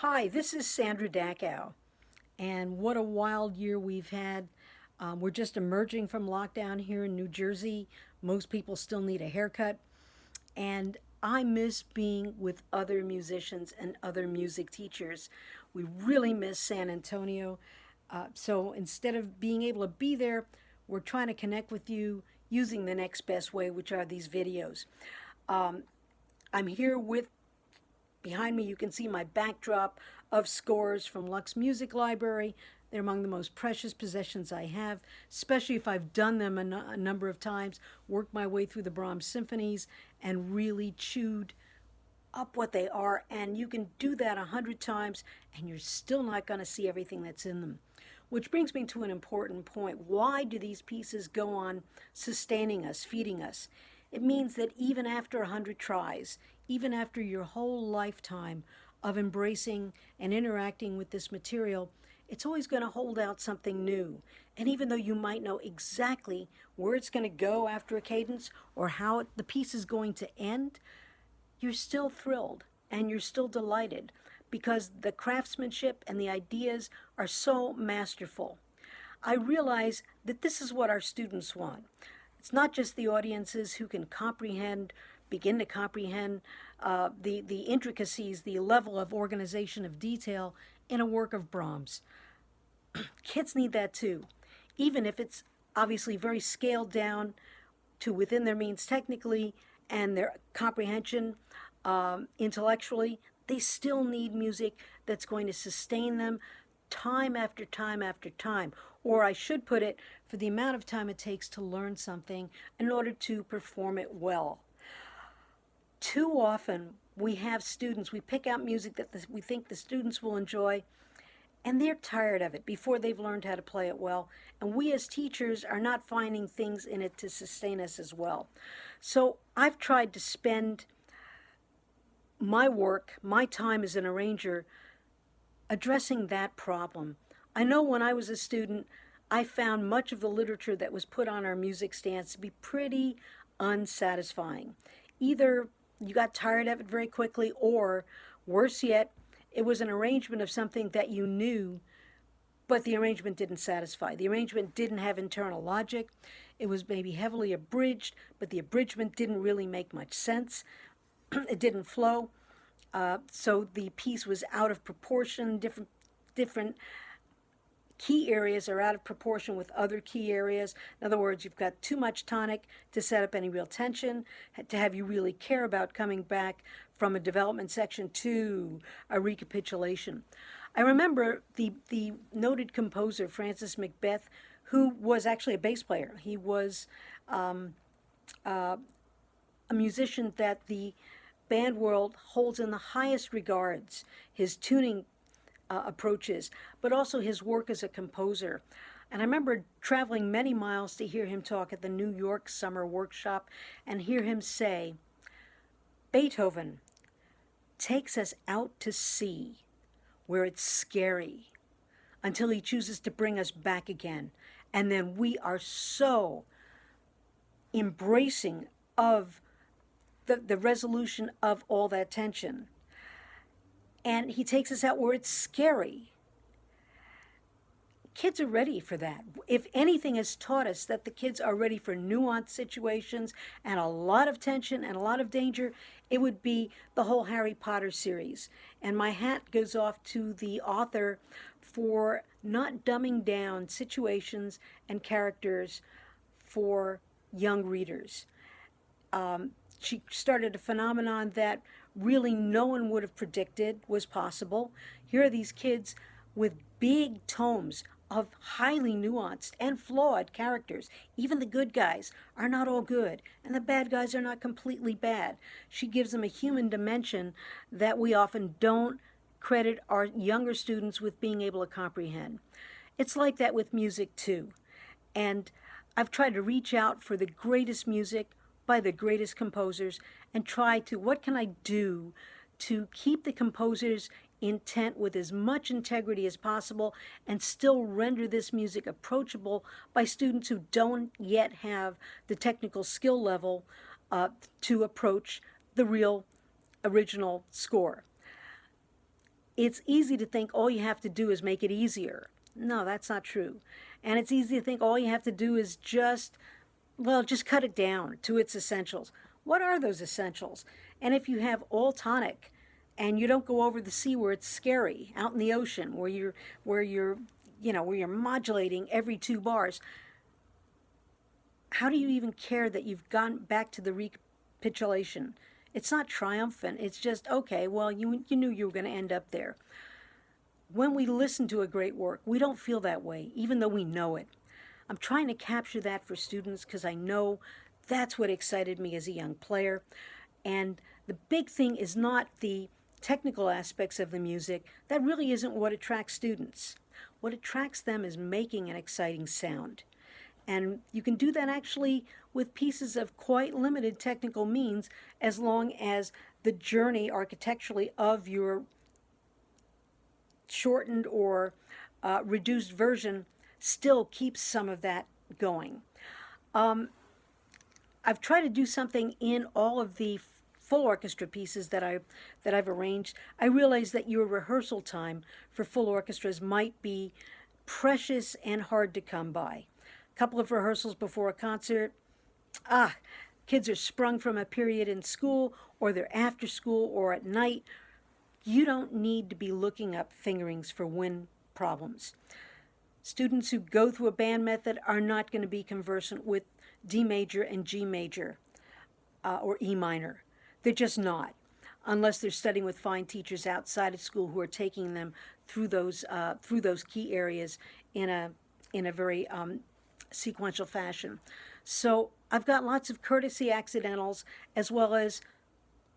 Hi, this is Sandra Dackow, and what a wild year we've had. We're just emerging from lockdown here in New Jersey. Most people still need a haircut, and I miss being with other musicians and other music teachers. We really miss San Antonio. So instead of being able to be there, we're trying to connect with you using the next best way, which are these videos. I'm here with Behind me, you can see my backdrop of scores from Lux Music Library. They're among the most precious possessions I have, especially if I've done them a number of times, worked my way through the Brahms symphonies, and really chewed up what they are. And you can do that 100 times, and you're still not going to see everything that's in them. Which brings me to an important point. Why do these pieces go on sustaining us, feeding us? It means that even after 100 tries, even after your whole lifetime of embracing and interacting with this material, it's always going to hold out something new. And even though you might know exactly where it's going to go after a cadence or how the piece is going to end, you're still thrilled and you're still delighted because the craftsmanship and the ideas are so masterful. I realize that this is what our students want. It's not just the audiences who can begin to comprehend the intricacies, the level of organization of detail in a work of Brahms. Kids need that too, even if it's obviously very scaled down to within their means technically and their comprehension intellectually. They still need music that's going to sustain them time after time after time. Or I should put it, for the amount of time it takes to learn something in order to perform it well. Too often, we have students, we pick out music that we think the students will enjoy, and they're tired of it before they've learned how to play it well. And we as teachers are not finding things in it to sustain us as well. So I've tried to spend my work, my time as an arranger, addressing that problem. I know when I was a student, I found much of the literature that was put on our music stands to be pretty unsatisfying. Either you got tired of it very quickly, or worse yet, it was an arrangement of something that you knew, but the arrangement didn't satisfy. The arrangement didn't have internal logic. It was maybe heavily abridged, but the abridgment didn't really make much sense. It didn't flow. So the piece was out of proportion. Different key areas are out of proportion with other key areas. In other words, you've got too much tonic to set up any real tension, to have you really care about coming back from a development section to a recapitulation. I remember the noted composer Francis Macbeth, who was actually a bass player. He was a musician that the band world holds in the highest regards. His tuning approaches, but also his work as a composer. And I remember traveling many miles to hear him talk at the New York Summer Workshop and hear him say, Beethoven takes us out to sea where it's scary until he chooses to bring us back again. And then we are so embracing of the resolution of all that tension. And he takes us out where it's scary. Kids are ready for that. If anything has taught us that the kids are ready for nuanced situations and a lot of tension and a lot of danger, it would be the whole Harry Potter series. And my hat goes off to the author for not dumbing down situations and characters for young readers. She started a phenomenon that really no one would have predicted was possible. Here are these kids with big tomes of highly nuanced and flawed characters. Even the good guys are not all good, and the bad guys are not completely bad. She gives them a human dimension that we often don't credit our younger students with being able to comprehend. It's like that with music too. And I've tried to reach out for the greatest music by the greatest composers and try to, what can I do to keep the composer's intent with as much integrity as possible and still render this music approachable by students who don't yet have the technical skill level to approach the real original score. It's easy to think all you have to do is make it easier. No, that's not true. And it's easy to think all you have to do is just cut it down to its essentials. What are those essentials? And if you have all tonic and you don't go over the sea where it's scary, out in the ocean where you're modulating every 2 bars, how do you even care that you've gone back to the recapitulation? It's not triumphant. It's just, okay, well, you knew you were going to end up there. When we listen to a great work, we don't feel that way, even though we know it. I'm trying to capture that for students because I know that's what excited me as a young player. And the big thing is not the technical aspects of the music. That really isn't what attracts students. What attracts them is making an exciting sound. And you can do that actually with pieces of quite limited technical means as long as the journey architecturally of your shortened or reduced version still keeps some of that going. I've tried to do something in all of the full orchestra pieces that I've arranged. I realize that your rehearsal time for full orchestras might be precious and hard to come by. A couple of rehearsals before a concert, kids are sprung from a period in school, or they're after school or at night. You don't need to be looking up fingerings for wind problems. Students who go through a band method are not going to be conversant with D major and G major or E minor. They're just not, unless they're studying with fine teachers outside of school who are taking them through those key areas in a very sequential fashion. So I've got lots of courtesy accidentals as well as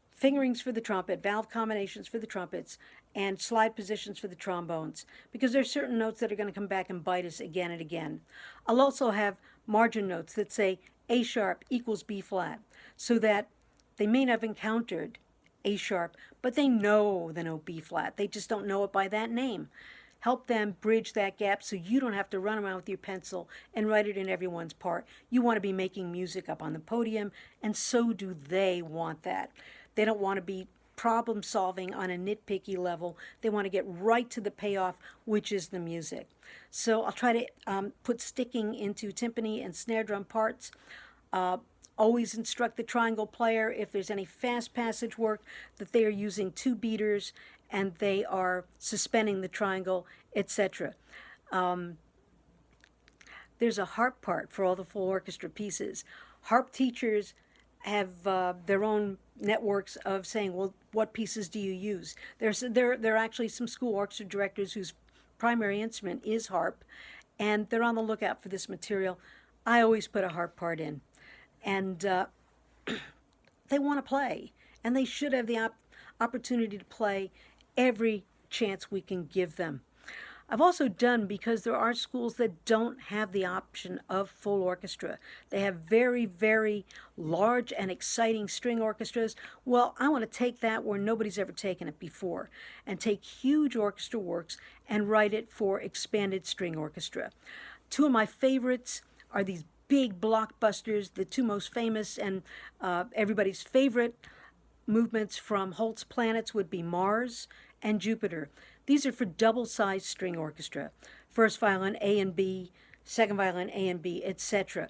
fingerings for the trumpet, valve combinations for the trumpets, and slide positions for the trombones, because there are certain notes that are going to come back and bite us again and again. I'll also have margin notes that say A sharp equals B flat, so that they may not have encountered A sharp, but they know the note B flat. They just don't know it by that name. Help them bridge that gap so you don't have to run around with your pencil and write it in everyone's part. You want to be making music up on the podium, and so do they want that. They don't want to be problem solving on a nitpicky level. They want to get right to the payoff, which is the music. So I'll try to put sticking into timpani and snare drum parts. Always instruct the triangle player if there's any fast passage work that they are using 2 beaters and they are suspending the triangle, etc. There's a harp part for all the full orchestra pieces. Harp teachers have their own networks of saying, well, what pieces do you use? There are actually some school orchestra directors whose primary instrument is harp, and they're on the lookout for this material. I always put a harp part in. And they want to play, and they should have the opportunity to play every chance we can give them. I've also done, because there are schools that don't have the option of full orchestra. They have very, very large and exciting string orchestras. Well, I want to take that where nobody's ever taken it before and take huge orchestra works and write it for expanded string orchestra. 2 of my favorites are these big blockbusters, the 2 most famous and everybody's favorite movements from Holt's Planets would be Mars and Jupiter. These are for double-sized string orchestra, first violin A and B, second violin A and B, etc.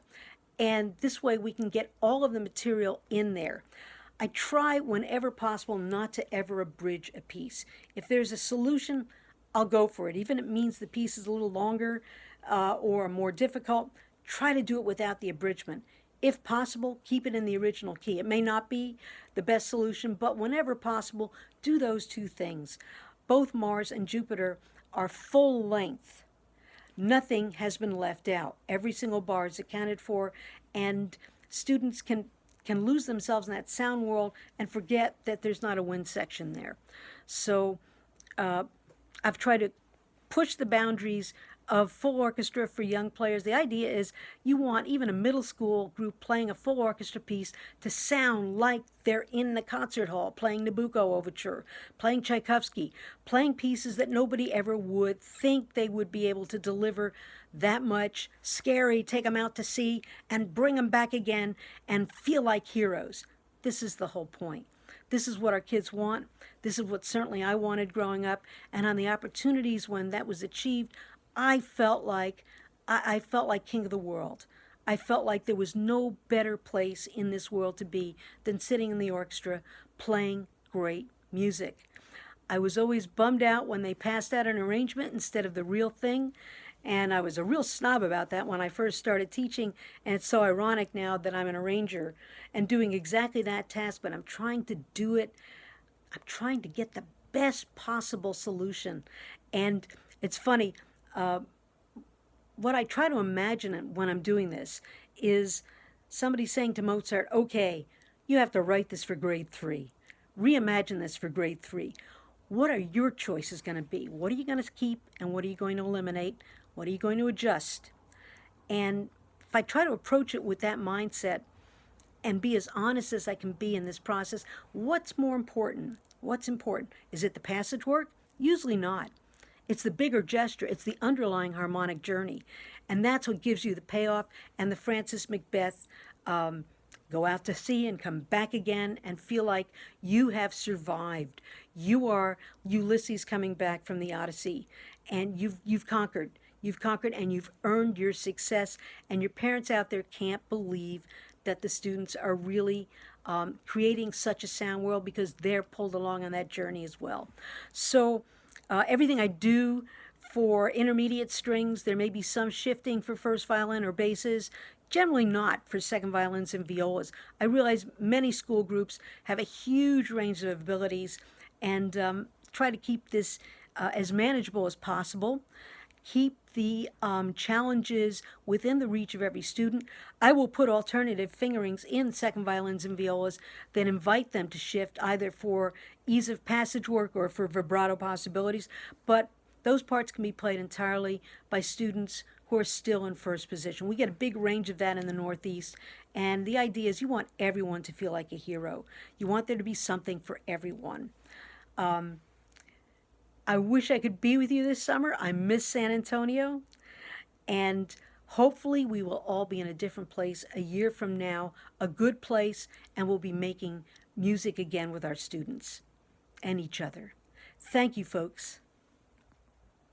And this way we can get all of the material in there. I try whenever possible not to ever abridge a piece. If there's a solution, I'll go for it. Even if it means the piece is a little longer or more difficult, try to do it without the abridgment. If possible, keep it in the original key. It may not be the best solution, but whenever possible, do those 2 things. Both Mars and Jupiter are full length. Nothing has been left out. Every single bar is accounted for, and students can lose themselves in that sound world and forget that there's not a wind section there. So I've tried to push the boundaries of full orchestra for young players. The idea is you want even a middle school group playing a full orchestra piece to sound like they're in the concert hall, playing Nabucco Overture, playing Tchaikovsky, playing pieces that nobody ever would think they would be able to deliver that much, scary, take them out to sea, and bring them back again and feel like heroes. This is the whole point. This is what our kids want. This is what certainly I wanted growing up. And on the opportunities when that was achieved, I felt like I felt like king of the world. I felt like there was no better place in this world to be than sitting in the orchestra playing great music. I was always bummed out when they passed out an arrangement instead of the real thing. And I was a real snob about that when I first started teaching. And it's so ironic now that I'm an arranger and doing exactly that task, but I'm trying to do it. I'm trying to get the best possible solution. And it's funny, what I try to imagine when I'm doing this is somebody saying to Mozart, okay, you have to write this for grade 3. Reimagine this for grade 3. What are your choices going to be? What are you going to keep and what are you going to eliminate? What are you going to adjust? And if I try to approach it with that mindset and be as honest as I can be in this process, what's more important? What's important? Is it the passage work? Usually not. It's the bigger gesture. It's the underlying harmonic journey. And that's what gives you the payoff. And the Francis Macbeth, go out to sea and come back again and feel like you have survived. You are Ulysses coming back from the Odyssey. And you've conquered. You've conquered and you've earned your success. And your parents out there can't believe that the students are really creating such a sound world because they're pulled along on that journey as well. So everything I do for intermediate strings, there may be some shifting for first violin or basses, generally not for second violins and violas. I realize many school groups have a huge range of abilities and try to keep this as manageable as possible. Keep the challenges within the reach of every student. I will put alternative fingerings in second violins and violas that invite them to shift either for ease of passage work or for vibrato possibilities, but those parts can be played entirely by students who are still in first position. We get a big range of that in the Northeast, and the idea is you want everyone to feel like a hero. You want there to be something for everyone. I wish I could be with you this summer. I miss San Antonio. And hopefully we will all be in a different place a year from now, a good place, and we'll be making music again with our students and each other. Thank you, folks.